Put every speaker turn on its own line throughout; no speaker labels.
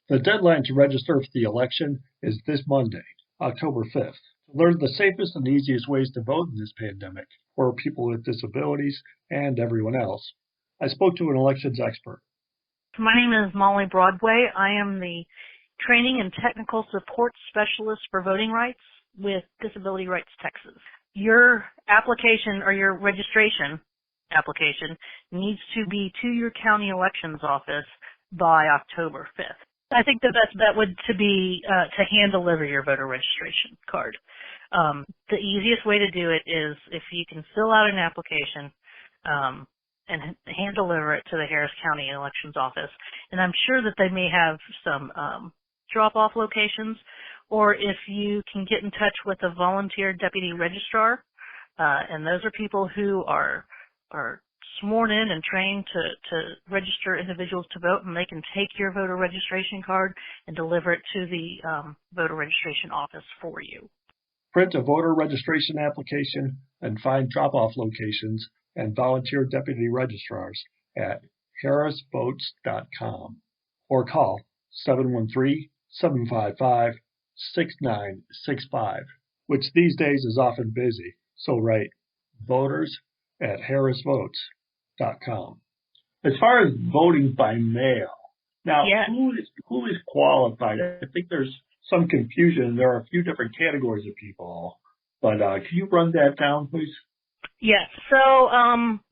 The deadline to register for the election is this Monday, October 5th. To learn the safest and easiest ways to vote in this pandemic for people with disabilities and everyone else, I spoke to an elections expert.
My name is Molly Broadway. I am the Training and Technical Support Specialist for Voting Rights with Disability Rights Texas. Your application or your registration application needs to be to your county elections office by October 5th. I think the best bet would be to hand deliver your voter registration card. The easiest way to do it is if you can fill out an application and hand deliver it to the Harris County Elections Office. And I'm sure that they may have some drop-off locations, or if you can get in touch with a volunteer deputy registrar, and those are people who are sworn in and trained to register individuals to vote, and they can take your voter registration card and deliver it to the voter registration office for you.
Print a voter registration application and find drop-off locations and volunteer deputy registrars at harrisvotes.com or call 713-755-6965, which these days is often busy. So write voters at harrisvotes.com. As far as voting by mail, now who is qualified? I think there's some confusion. There are a few different categories of people, but can you run that down, please?
Yes. So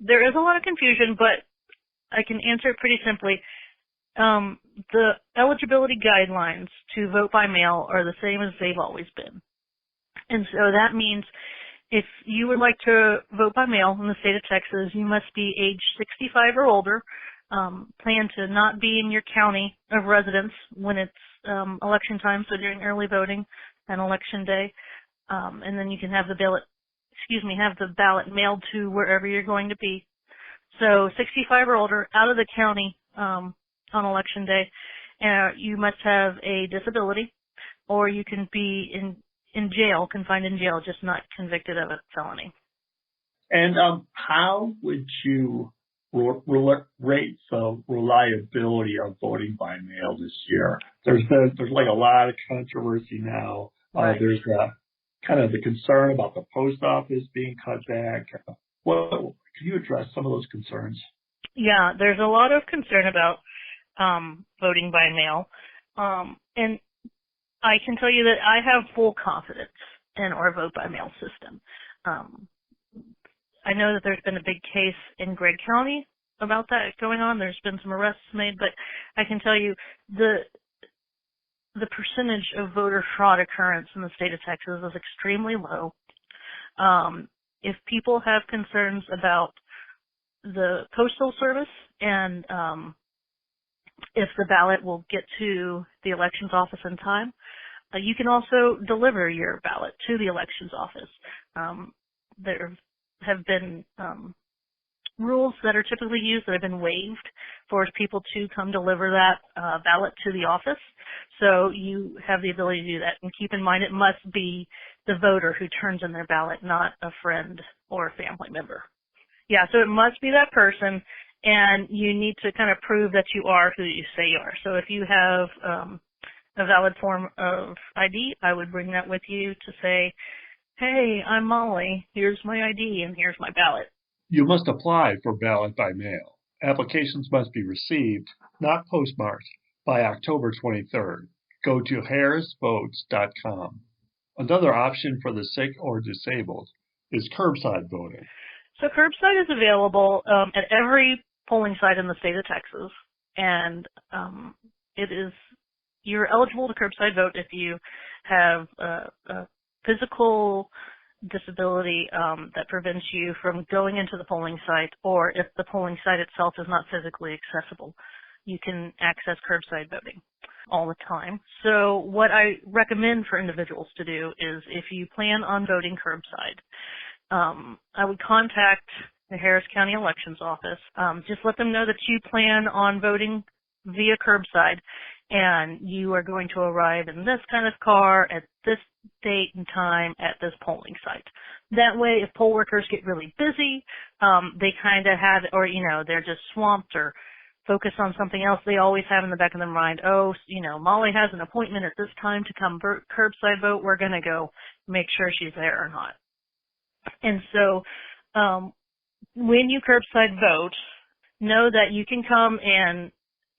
there is a lot of confusion, but I can answer it pretty simply. The eligibility guidelines to vote by mail are the same as they've always been. And so that means if you would like to vote by mail in the state of Texas, you must be age 65 or older, plan to not be in your county of residence when it's election time, so during early voting and election day, and then you can have the ballot mailed to wherever you're going to be. So 65 or older, out of the county on election day, you must have a disability, or you can be in jail, confined in jail, just not convicted of a felony.
And how would you rate the reliability of voting by mail this year? There's like a lot of controversy now.
Right.
There's kind of the concern about the post office being cut back. Can you address some of those concerns?
Yeah, there's a lot of concern about voting by mail. And I can tell you that I have full confidence in our vote by mail system. I know that there's been a big case in Gregg County about that going on. There's been some arrests made, but I can tell you the percentage of voter fraud occurrence in the state of Texas is extremely low. If people have concerns about the postal service and if the ballot will get to the elections office in time, you can also deliver your ballot to the elections office. There have been rules that are typically used that have been waived for people to come deliver that ballot to the office. So you have the ability to do that. And keep in mind, it must be the voter who turns in their ballot, not a friend or a family member. Yeah, so it must be that person, and you need to kind of prove that you are who you say you are. So if you have a valid form of ID, I would bring that with you to say, hey, I'm Molly, here's my ID, and here's my ballot.
You must apply for ballot by mail. Applications must be received, not postmarked, by October 23rd. Go to harrisvotes.com. Another option for the sick or disabled is curbside voting.
So curbside is available at every polling site in the state of Texas, and you're eligible to curbside vote if you have a physical disability that prevents you from going into the polling site, or if the polling site itself is not physically accessible. You can access curbside voting all the time. So what I recommend for individuals to do is, if you plan on voting curbside, I would contact the Harris County Elections Office. Just let them know that you plan on voting via curbside, and you are going to arrive in this kind of car at this date and time at this polling site. That way, if poll workers get really busy, they kind of have, or, they're just swamped or focus on something else, they always have in the back of their mind, oh, Molly has an appointment at this time to come curbside vote. We're going to go make sure she's there or not. And so when you curbside vote, know that you can come and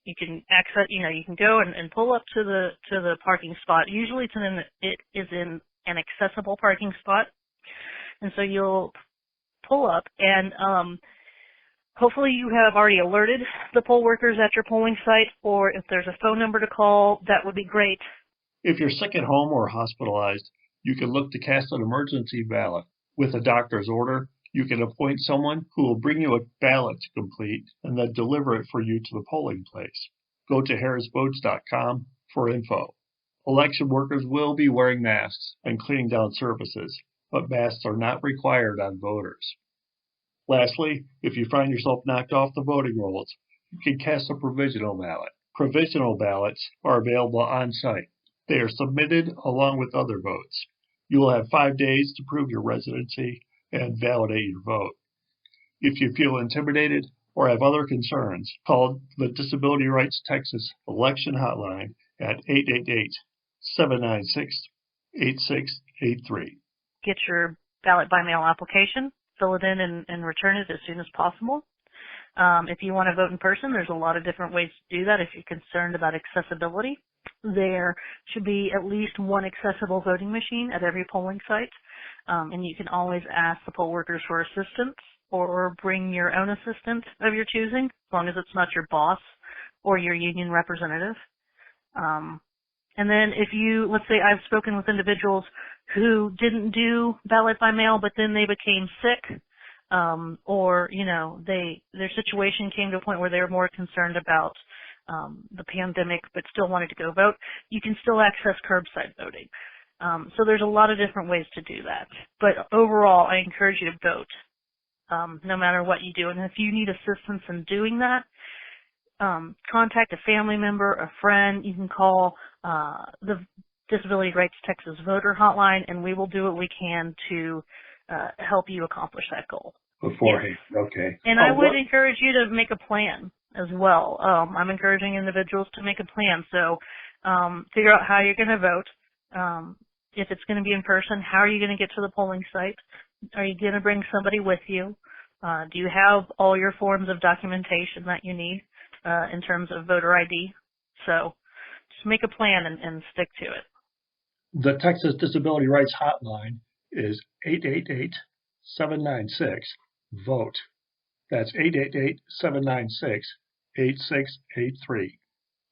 you can access, you can go and pull up to the parking spot. Usually it is in an accessible parking spot. And so you'll pull up and hopefully you have already alerted the poll workers at your polling site, or if there's a phone number to call, that would be great.
If you're sick at home or hospitalized, you can look to cast an emergency ballot. With a doctor's order, you can appoint someone who will bring you a ballot to complete and then deliver it for you to the polling place. Go to harrisvotes.com for info. Election workers will be wearing masks and cleaning down surfaces, but masks are not required on voters. Lastly, if you find yourself knocked off the voting rolls, you can cast a provisional ballot. Provisional ballots are available on site. They are submitted along with other votes. You will have 5 days to prove your residency and validate your vote. If you feel intimidated or have other concerns, call the Disability Rights Texas Election Hotline at 888-796-8683.
Get your ballot by mail application, fill it in and return it as soon as possible. If you want to vote in person, there's a lot of different ways to do that. If you're concerned about accessibility, there should be at least one accessible voting machine at every polling site. And you can always ask the poll workers for assistance or bring your own assistant of your choosing, as long as it's not your boss or your union representative. And then if let's say I've spoken with individuals who didn't do ballot by mail, but then they became sick, or, their situation came to a point where they were more concerned about the pandemic but still wanted to go vote, you can still access curbside voting. So there's a lot of different ways to do that. But overall, I encourage you to vote, no matter what you do. And if you need assistance in doing that, contact a family member, a friend. You can call the Disability Rights Texas Voter Hotline, and we will do what we can to help you accomplish that goal.
Beforehand,
yes.
Okay.
And I would encourage you to make a plan as well. I'm encouraging individuals to make a plan. So figure out how you're going to vote. If it's going to be in person, how are you going to get to the polling site? Are you going to bring somebody with you? Do you have all your forms of documentation that you need in terms of voter ID? So just make a plan and stick to it.
The Texas Disability Rights Hotline is 888-796-VOTE. That's 888-796-8683.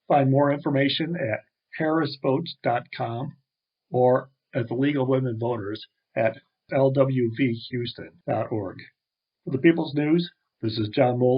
Find more information at harrisvotes.com or at the League of Women Voters at lwvhouston.org. For the People's News, this is John Moeller.